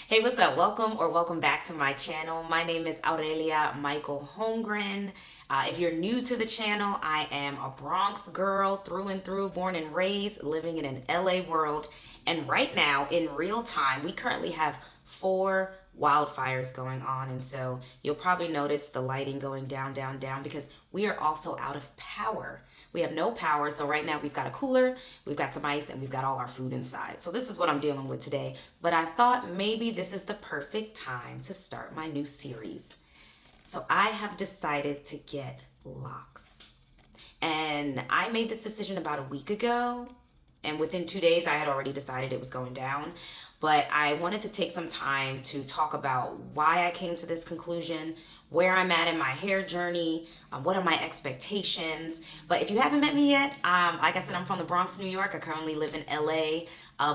Hey, what's up? Welcome or welcome back to my channel. My name is Aurelia Michael Holmgren. If you're new to the channel, I am a Bronx girl through and through, born and raised, living in an LA world. And right now, in real time, we currently have 4 wildfires going on. And so you'll probably notice the lighting going down, down, down because we are also out of power. We have no power, so right now we've got a cooler, we've got some ice, and we've got all our food inside. So this is what I'm dealing with today. But I thought maybe this is the perfect time to start my new series. So I have decided to get locks. And I made this decision about a week ago. And within 2 days, I had already decided it was going down. But I wanted to take some time to talk about why I came to this conclusion, where I'm at in my hair journey, what are my expectations. But if you haven't met me yet, like I said, I'm from the Bronx, New York. I currently live in LA.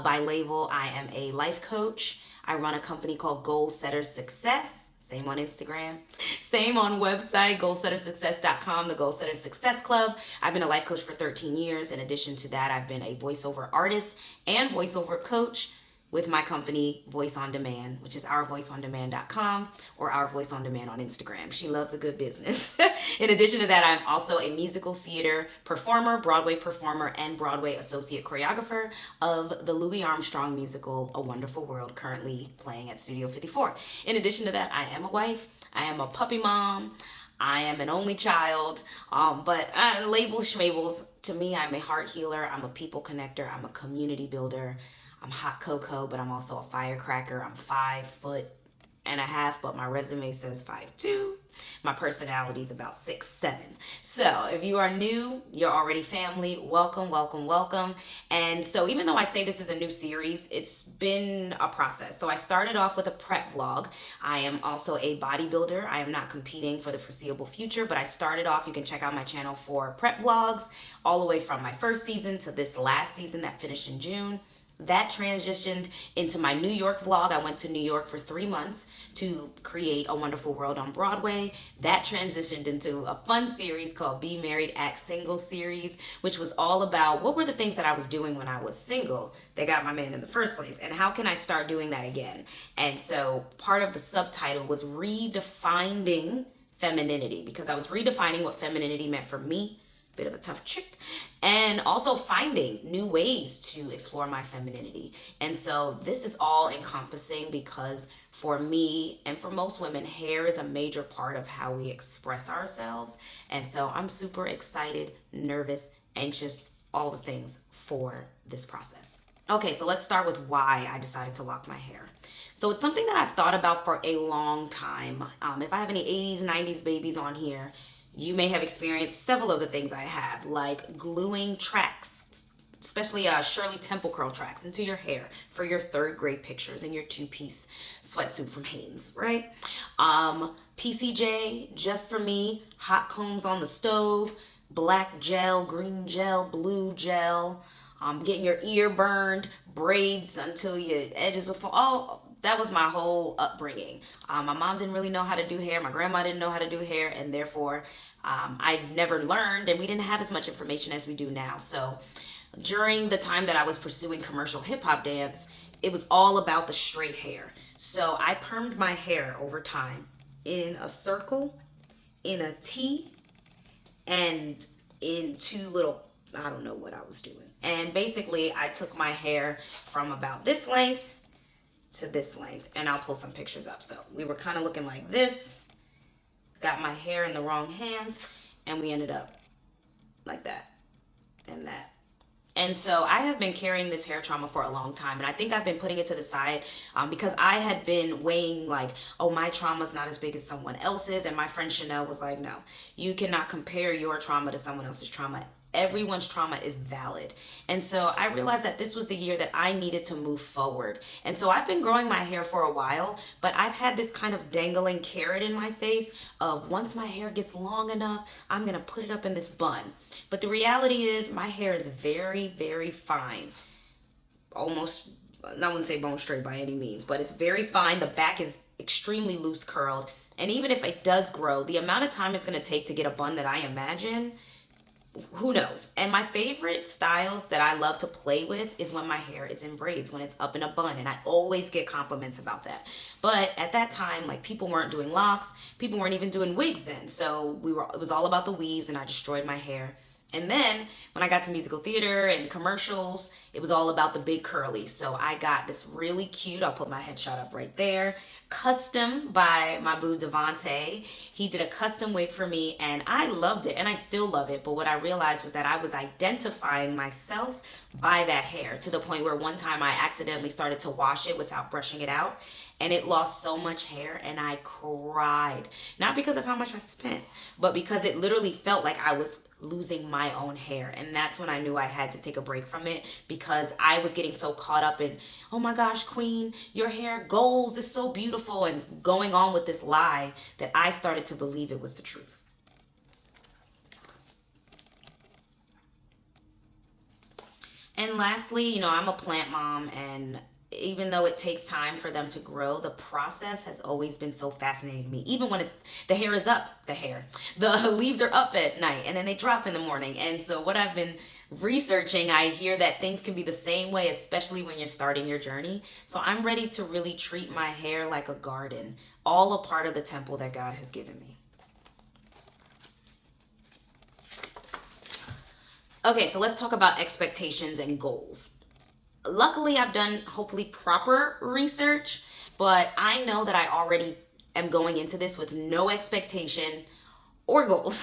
By label, I am a life coach. I run a company called Goal Setter Success. Same on Instagram, same on website, goalsettersuccess.com, the Goal Setter Success Club. I've been a life coach for 13 years. In addition to that, I've been a voiceover artist and voiceover coach with my company, Voice on Demand, which is ourvoiceondemand.com or Our Voice on Demand on Instagram. She loves a good business. In addition to that, I'm also a musical theater performer, Broadway performer, and Broadway associate choreographer of the Louis Armstrong musical, A Wonderful World, currently playing at Studio 54. In addition to that, I am a wife, I am a puppy mom, I am an only child, but label schmabels, to me, I'm a heart healer, I'm a people connector, I'm a community builder, I'm hot cocoa, but I'm also a firecracker. I'm 5'1.5", but my resume says 5'2". My personality is about 6'7". So if you are new, you're already family. Welcome, welcome, welcome. And so even though I say this is a new series, it's been a process. So I started off with a prep vlog. I am also a bodybuilder. I am not competing for the foreseeable future, but I started off, you can check out my channel for prep vlogs, all the way from my first season to this last season that finished in June. That transitioned into my New York vlog. I went to New York for 3 months to create A Wonderful World on Broadway. That transitioned into a fun series called Be Married, Act Single series, which was all about what were the things that I was doing when I was single that got my man in the first place, and how can I start doing that again? And so part of the subtitle was redefining femininity, because I was redefining what femininity meant for me, bit of a tough chick, and also finding new ways to explore my femininity. And so this is all encompassing because for me and for most women, hair is a major part of how we express ourselves. And so I'm super excited, nervous, anxious, all the things for this process. Okay, so let's start with why I decided to lock my hair. So it's something that I've thought about for a long time. If I have any 80s, 90s babies on here, you may have experienced several of the things I have, like gluing tracks, especially Shirley Temple curl tracks, into your hair for your 3rd grade pictures and your 2-piece sweatsuit from Hanes, right? PCJ, just for me, hot combs on the stove, black gel, green gel, blue gel, getting your ear burned, braids until your edges will fall. All that was my whole upbringing. My mom didn't really know how to do hair. My grandma didn't know how to do hair, and therefore I never learned, and we didn't have as much information as we do now. So during the time that I was pursuing commercial hip hop dance, it was all about the straight hair. So I permed my hair over time in a circle, in a T, and in 2 little, I don't know what I was doing. And basically I took my hair from about this length to this length, and I'll pull some pictures up. So we were kind of looking like this, got my hair in the wrong hands, and we ended up like that and that. And so I have been carrying this hair trauma for a long time, and I think I've been putting it to the side because I had been weighing like, oh, my trauma's not as big as someone else's, and my friend Chanel was like, no, you cannot compare your trauma to someone else's trauma. Everyone's trauma is valid. And so I realized that this was the year that I needed to move forward. And so I've been growing my hair for a while, but I've had this kind of dangling carrot in my face of once my hair gets long enough, I'm gonna put it up in this bun. But the reality is my hair is very, very fine. Almost, I wouldn't say bone straight by any means, but it's very fine. The back is extremely loose curled. And even if it does grow, the amount of time it's gonna take to get a bun that I imagine who knows? And my favorite styles that I love to play with is when my hair is in braids, when it's up in a bun, and I always get compliments about that. But at that time, like, people weren't doing locks, people weren't even doing wigs then. So it was all about the weaves, and I destroyed my hair. And then when I got to musical theater and commercials, it was all about the big curly. So I got this really cute, I'll put my headshot up right there, custom by my boo Devonte. He did a custom wig for me and I loved it and I still love it. But what I realized was that I was identifying myself by that hair, to the point where one time I accidentally started to wash it without brushing it out and it lost so much hair and I cried. Not because of how much I spent, but because it literally felt like I was losing my own hair. And that's when I knew I had to take a break from it, because I was getting so caught up in, oh my gosh, queen, your hair goals is so beautiful, and going on with this lie, that I started to believe it was the truth. And lastly, I'm a plant mom, and even though it takes time for them to grow, the process has always been so fascinating to me. Even when the hair is up, the leaves are up at night and then they drop in the morning. And so what I've been researching, I hear that things can be the same way, especially when you're starting your journey. So I'm ready to really treat my hair like a garden, all a part of the temple that God has given me. Okay, so let's talk about expectations and goals. Luckily, I've done hopefully proper research, but I know that I already am going into this with no expectation or goals.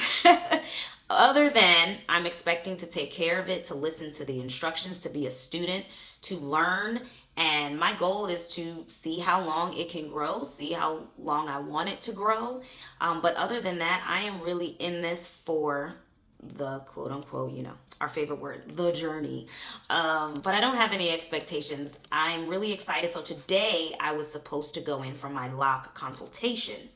Other than I'm expecting to take care of it, to listen to the instructions, to be a student, to learn. And my goal is to see how long it can grow, see how long I want it to grow. But other than that, I am really in this for the quote unquote, our favorite word, the journey. But I don't have any expectations. I'm really excited. So today I was supposed to go in for my loc consultation.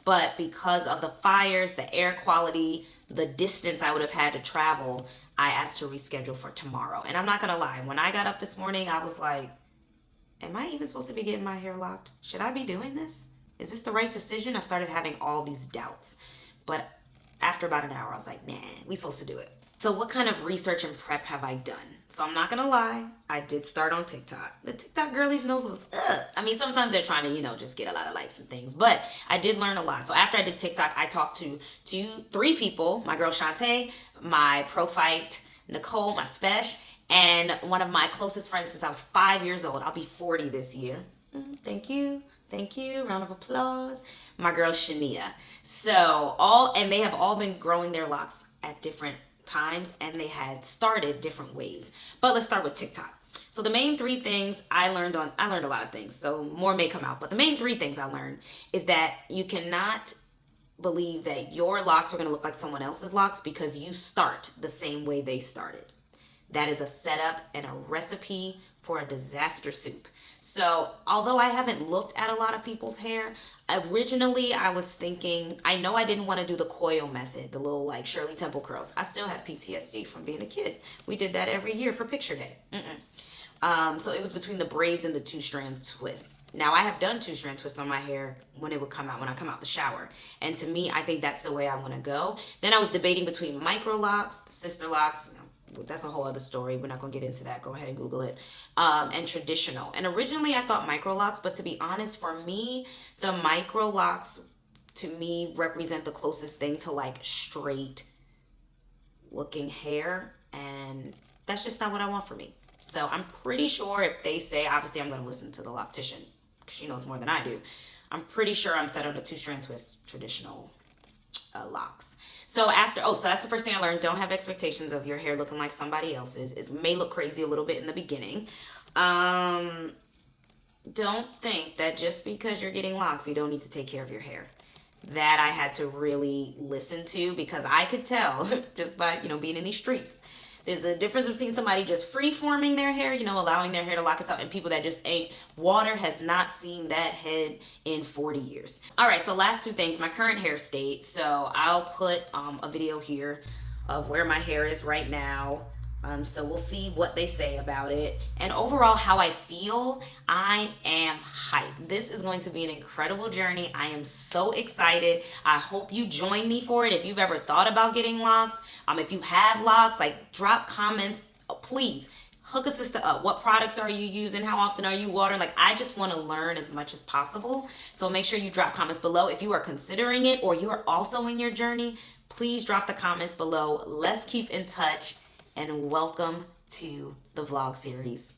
But because of the fires, the air quality, the distance I would have had to travel, I asked to reschedule for tomorrow. And I'm not going to lie, when I got up this morning, I was like, am I even supposed to be getting my hair locked? Should I be doing this? Is this the right decision? I started having all these doubts. But after about an hour, I was like, nah, we supposed to do it. So what kind of research and prep have I done? So I'm not gonna lie, I did start on TikTok. The TikTok girlies knows was I mean, sometimes they're trying to, just get a lot of likes and things, but I did learn a lot. So after I did TikTok, I talked to three people, my girl Shantae, my Prophyte, Nicole, my Spesh, and one of my closest friends since I was 5 years old. I'll be 40 this year. Thank you. Thank you. Round of applause. My girl Shania. And they have all been growing their locks at different times, and they had started different ways. But let's start with TikTok. So the main three things I learned a lot of things, so more may come out, but the main three things I learned is that you cannot believe that your locks are going to look like someone else's locks because you start the same way they started. That is a setup and a recipe for a disaster soup. So although I haven't looked at a lot of people's hair, originally I was thinking, I know I didn't want to do the coil method, the little like Shirley Temple curls. I still have PTSD from being a kid. We did that every year for picture day. So it was between the braids and the 2-strand twist. Now I have done 2-strand twist on my hair when I come out the shower. And to me, I think that's the way I want to go. Then I was debating between micro locks, sister locks, that's a whole other story. We're not going to get into that. Go ahead and Google it. And traditional. And originally I thought micro locks, but to be honest, for me, the micro locks to me represent the closest thing to like straight looking hair. And that's just not what I want for me. So I'm pretty sure if they say, obviously I'm going to listen to the loctician, she knows more than I do. I'm pretty sure I'm set on a 2-strand twist traditional locks. So that's the first thing I learned. Don't have expectations of your hair looking like somebody else's. It may look crazy a little bit in the beginning. Don't think that just because you're getting locks, you don't need to take care of your hair. That I had to really listen to, because I could tell just by, being in these streets. There's a difference between somebody just free forming their hair, allowing their hair to lock itself, and people that just ain't. Water has not seen that head in 40 years. All right, so last two things, my current hair state. So I'll put a video here of where my hair is right now. So we'll see what they say about it. And overall, how I feel, I am hyped. This is going to be an incredible journey. I am so excited. I hope you join me for it. If you've ever thought about getting locks, if you have locks, like drop comments, please. Hook a sister up. What products are you using? How often are you watering? Like, I just want to learn as much as possible. So make sure you drop comments below. If you are considering it or you are also in your journey, please drop the comments below. Let's keep in touch, and welcome to the vlog series.